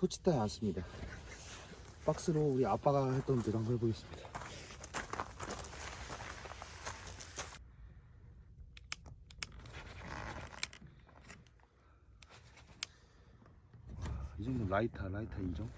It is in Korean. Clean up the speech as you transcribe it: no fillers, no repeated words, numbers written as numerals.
토치 따위 않습니다. 박스로 우리 아빠가 했던 대로 한번 해보겠습니다. 이 정도 라이터 인정?